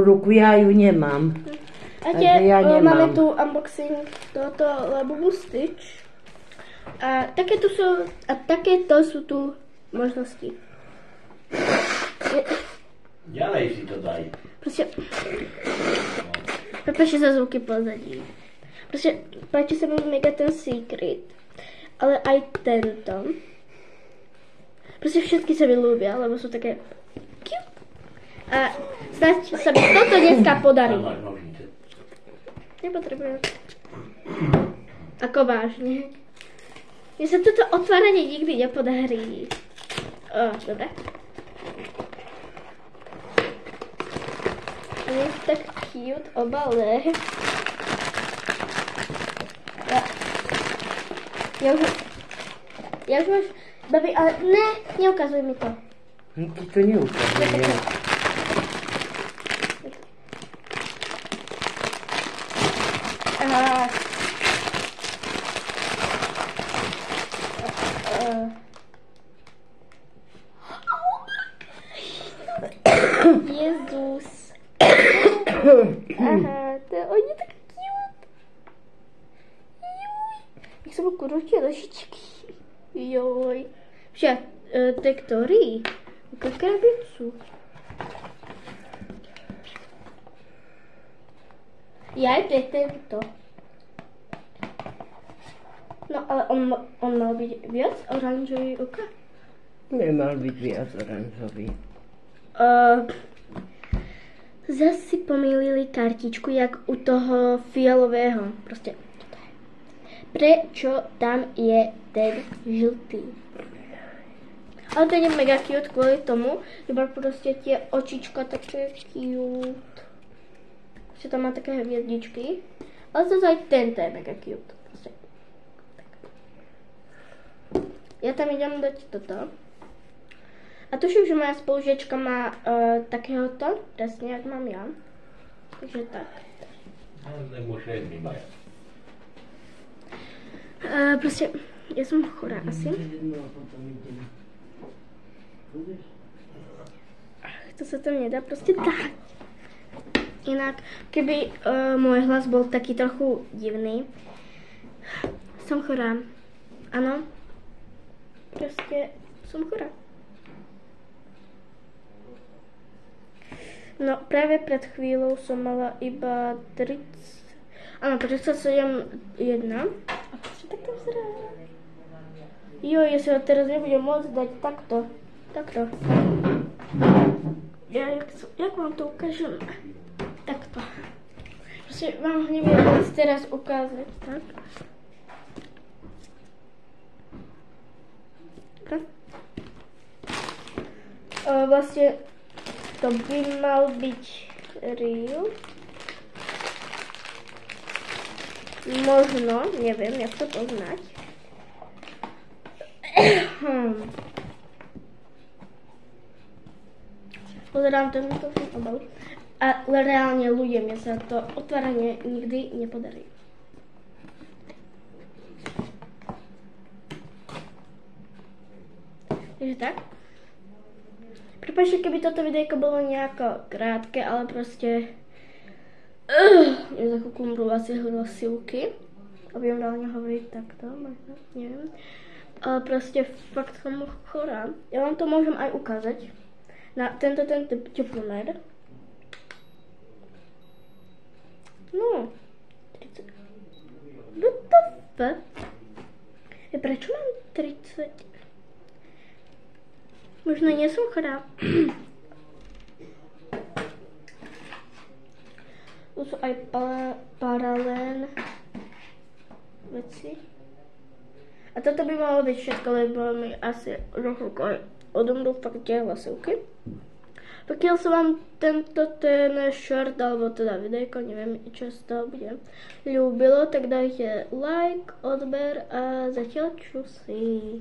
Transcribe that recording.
ruku, já ju nemám. Máme tu unboxing tohoto Labubu Stitch. A takéto sú tu možnosti. Ďalej si to daj. Proste, prepáčte za zvuky pozadí. Proste, páči sa mi mega ten Secret, ale aj tento. Proste všetky sa mi ľúbia, lebo sú také cute. A snáď sa mi toto dneska podarí. Nepotrebujem. Ako vážne. Mne sa toto otváranie nikdy nepodarí. Dobre. A je tak cute obale. Ja už máš... Babi, ale ne, neukazuj mi to. Ti to neukazujem. Jezus. Aha, on je tak cute. Jak som mu krútil nožičky. Joj. Však, to je ktorý? Ukáž krabicu. Ja, to je tento. No, ale on mal byť viac oranžový oka? Nemal byť viac oranžový. Zas si pomýlili kartičku, jak u toho fialového. Proste, toto je. Prečo tam je ten žltý? Ale to je mega cute kvôli tomu, iba proste tie očička také cute. Proste tam má také hviezdičky. Ale zase aj tento je mega cute. Proste. Tak. Ja tam idem dať toto. A tuším, že moja spolužiačka má takéhoto, presne jak mám ja. Takže tak. Proste, ja som chorá asi. To sa tam nedá proste tak. Inak, keby môj hlas bol taký trochu divný. Som chorá. Áno. Proste som chorá. No, práve pred chvíľou som mala iba 37,1. A proste tak to vzrá. Jo, ja si ho teraz nebudem môcť dať takto. Takto. Jak vám to ukážem? Takto. Proste vám ho nebudem môcť teraz ukázať. Tak. Tak. Vlastne to by mal byť real. Možno, neviem, jak to poznať. Pozerám tento obal. Ale reálne ľudia, mne sa to otváranie nikdy nepodarí. Takže tak. Prepáčte, keby toto videjko bolo nejako krátke, ale proste... Ja za chvíľku umrú asi hlasivky. A viem reálne hovoriť takto, možno, neviem. Ale proste fakt som chorá. Ja vám to môžem aj ukázať. Na tento teplomer. No. 30. What the fuck? Prečo mám 30? Možno nie som chorá. Tu sú aj paralén veci. A toto by malo byť všetko, lebo mi asi trochu odumrú fakt tie hlasivky. Pokiaľ sa vám ten short, alebo teda videjko, neviem, čo z toho bude, ľúbilo, tak dajte like, odber a zatiaľ čusy.